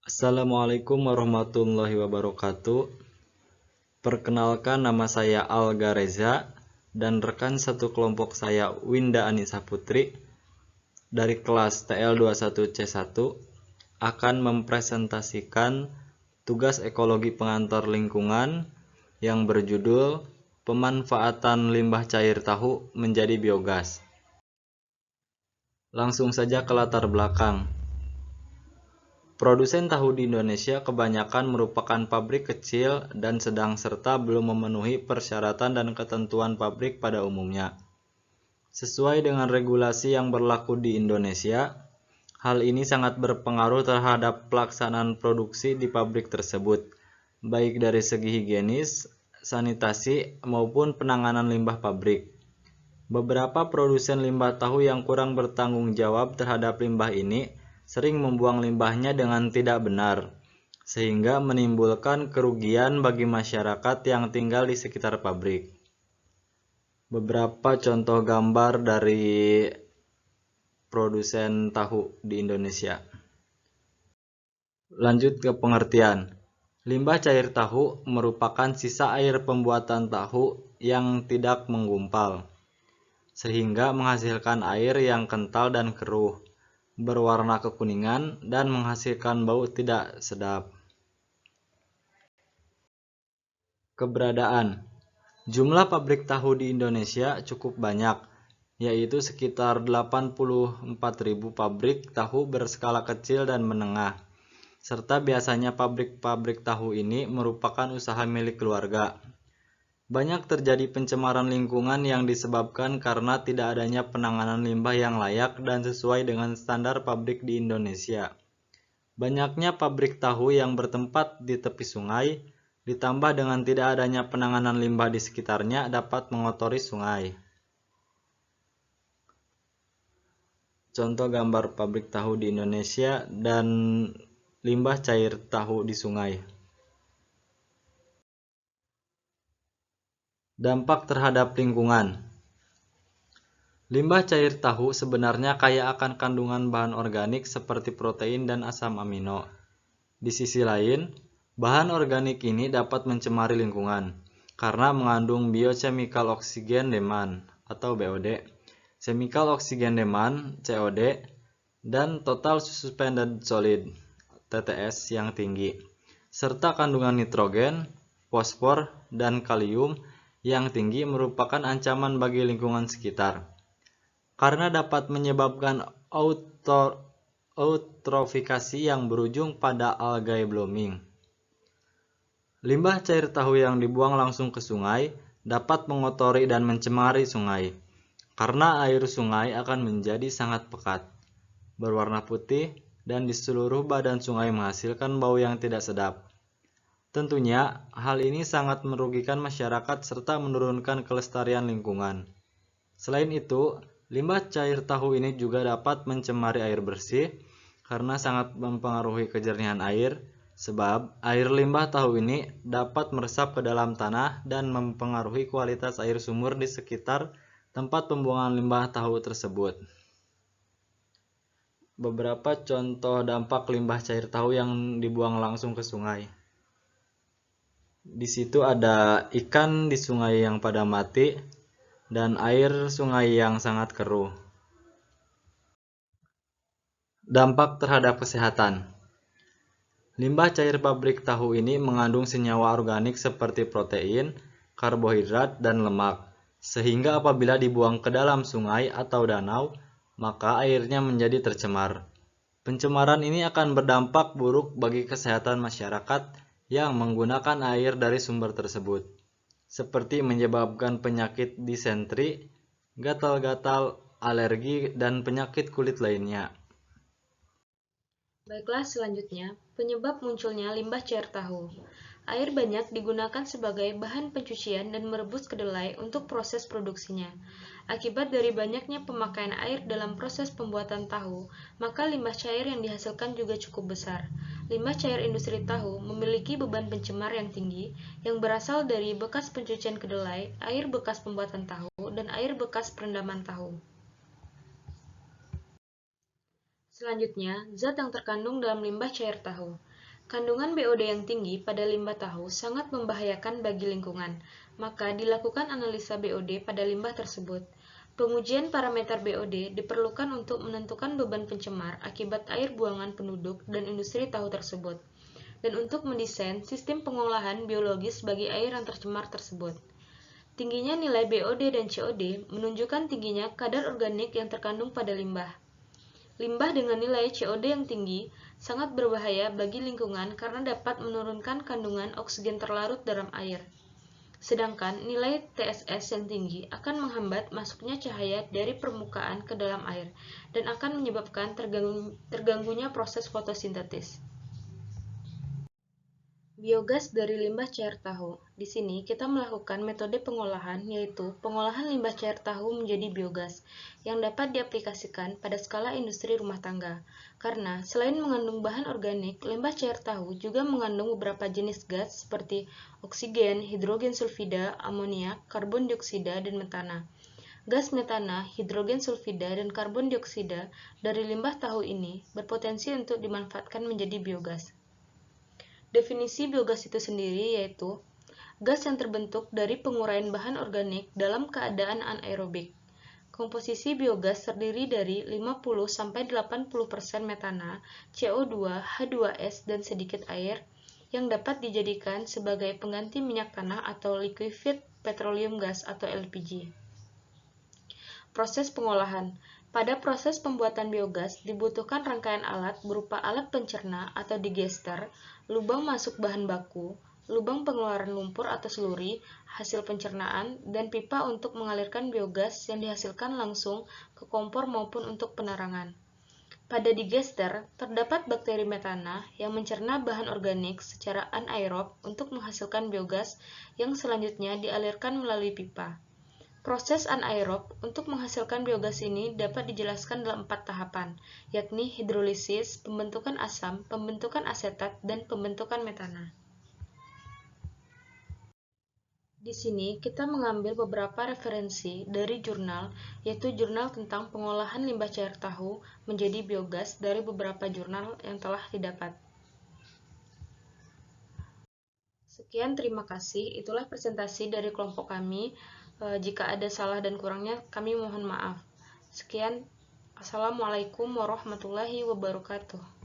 Assalamualaikum warahmatullahi wabarakatuh. Perkenalkan, nama saya Alga Reza dan rekan satu kelompok saya Winda Anissa Putri dari kelas TL21C1 akan mempresentasikan tugas ekologi pengantar lingkungan yang berjudul Pemanfaatan limbah cair tahu menjadi biogas. Langsung saja ke latar belakang. Produsen tahu di Indonesia kebanyakan merupakan pabrik kecil dan sedang serta belum memenuhi persyaratan dan ketentuan pabrik pada umumnya. Sesuai dengan regulasi yang berlaku di Indonesia, hal ini sangat berpengaruh terhadap pelaksanaan produksi di pabrik tersebut, baik dari segi higienis, sanitasi, maupun penanganan limbah pabrik. Beberapa produsen limbah tahu yang kurang bertanggung jawab terhadap limbah ini sering membuang limbahnya dengan tidak benar, sehingga menimbulkan kerugian bagi masyarakat yang tinggal di sekitar pabrik. Beberapa contoh gambar dari produsen tahu di Indonesia. Lanjut ke pengertian. Limbah cair tahu merupakan sisa air pembuatan tahu yang tidak menggumpal, sehingga menghasilkan air yang kental dan keruh, berwarna kekuningan, dan menghasilkan bau tidak sedap. Keberadaan. Jumlah pabrik tahu di Indonesia cukup banyak, yaitu sekitar 84.000 pabrik tahu berskala kecil dan menengah, serta biasanya pabrik-pabrik tahu ini merupakan usaha milik keluarga. Banyak terjadi pencemaran lingkungan yang disebabkan karena tidak adanya penanganan limbah yang layak dan sesuai dengan standar pabrik di Indonesia. Banyaknya pabrik tahu yang bertempat di tepi sungai, ditambah dengan tidak adanya penanganan limbah di sekitarnya dapat mengotori sungai. Contoh gambar pabrik tahu di Indonesia dan limbah cair tahu di sungai. Dampak terhadap lingkungan. Limbah cair tahu sebenarnya kaya akan kandungan bahan organik seperti protein dan asam amino. Di sisi lain, bahan organik ini dapat mencemari lingkungan karena mengandung biochemical oxygen demand atau BOD, chemical oxygen demand COD, dan total suspended solid TTS yang tinggi, serta kandungan nitrogen, fosfor, dan kalium yang tinggi merupakan ancaman bagi lingkungan sekitar karena dapat menyebabkan eutrofikasi yang berujung pada algae blooming. Limbah cair tahu yang dibuang langsung ke sungai dapat mengotori dan mencemari sungai, karena air sungai akan menjadi sangat pekat, berwarna putih, dan di seluruh badan sungai menghasilkan bau yang tidak sedap. Tentunya, hal ini sangat merugikan masyarakat serta menurunkan kelestarian lingkungan. Selain itu, limbah cair tahu ini juga dapat mencemari air bersih karena sangat mempengaruhi kejernihan air, sebab air limbah tahu ini dapat meresap ke dalam tanah dan mempengaruhi kualitas air sumur di sekitar tempat pembuangan limbah tahu tersebut. Beberapa contoh dampak limbah cair tahu yang dibuang langsung ke sungai. Di situ ada ikan di sungai yang pada mati dan air sungai yang sangat keruh. Dampak terhadap kesehatan. Limbah cair pabrik tahu ini mengandung senyawa organik seperti protein, karbohidrat, dan lemak, sehingga apabila dibuang ke dalam sungai atau danau, maka airnya menjadi tercemar. Pencemaran ini akan berdampak buruk bagi kesehatan masyarakat yang menggunakan air dari sumber tersebut, seperti menyebabkan penyakit disentri, gatal-gatal, alergi, dan penyakit kulit lainnya. Baiklah, selanjutnya, penyebab munculnya limbah cair tahu. Air banyak digunakan sebagai bahan pencucian dan merebus kedelai untuk proses produksinya. Akibat dari banyaknya pemakaian air dalam proses pembuatan tahu, maka limbah cair yang dihasilkan juga cukup besar. Limbah cair industri tahu memiliki beban pencemar yang tinggi yang berasal dari bekas pencucian kedelai, air bekas pembuatan tahu, dan air bekas perendaman tahu. Selanjutnya, zat yang terkandung dalam limbah cair tahu. Kandungan BOD yang tinggi pada limbah tahu sangat membahayakan bagi lingkungan, maka dilakukan analisa BOD pada limbah tersebut. Pengujian parameter BOD diperlukan untuk menentukan beban pencemar akibat air buangan penduduk dan industri tahu tersebut, dan untuk mendesain sistem pengolahan biologis bagi air yang tercemar tersebut. Tingginya nilai BOD dan COD menunjukkan tingginya kadar organik yang terkandung pada limbah. Limbah dengan nilai COD yang tinggi sangat berbahaya bagi lingkungan karena dapat menurunkan kandungan oksigen terlarut dalam air. Sedangkan nilai TSS yang tinggi akan menghambat masuknya cahaya dari permukaan ke dalam air dan akan menyebabkan terganggunya proses fotosintesis. Biogas dari limbah cair tahu. Di sini kita melakukan metode pengolahan, yaitu pengolahan limbah cair tahu menjadi biogas, yang dapat diaplikasikan pada skala industri rumah tangga. Karena selain mengandung bahan organik, limbah cair tahu juga mengandung beberapa jenis gas seperti oksigen, hidrogen sulfida, amoniak, karbon dioksida, dan metana. Gas metana, hidrogen sulfida, dan karbon dioksida dari limbah tahu ini berpotensi untuk dimanfaatkan menjadi biogas. Definisi biogas itu sendiri yaitu gas yang terbentuk dari penguraian bahan organik dalam keadaan anaerobik. Komposisi biogas terdiri dari 50–80% metana, CO2, H2S, dan sedikit air yang dapat dijadikan sebagai pengganti minyak tanah atau liquefied petroleum gas atau LPG. Proses pengolahan. Pada proses pembuatan biogas dibutuhkan rangkaian alat berupa alat pencerna atau digester, lubang masuk bahan baku, lubang pengeluaran lumpur atau seluri, hasil pencernaan, dan pipa untuk mengalirkan biogas yang dihasilkan langsung ke kompor maupun untuk penerangan. Pada digester, terdapat bakteri metana yang mencerna bahan organik secara anaerob untuk menghasilkan biogas yang selanjutnya dialirkan melalui pipa. Proses anaerob untuk menghasilkan biogas ini dapat dijelaskan dalam 4 tahapan, yakni hidrolisis, pembentukan asam, pembentukan asetat, dan pembentukan metana. Di sini kita mengambil beberapa referensi dari jurnal, yaitu jurnal tentang pengolahan limbah cair tahu menjadi biogas dari beberapa jurnal yang telah didapat. Sekian, terima kasih. Itulah presentasi dari kelompok kami. Jika ada salah dan kurangnya, kami mohon maaf. Sekian, Assalamualaikum warahmatullahi wabarakatuh.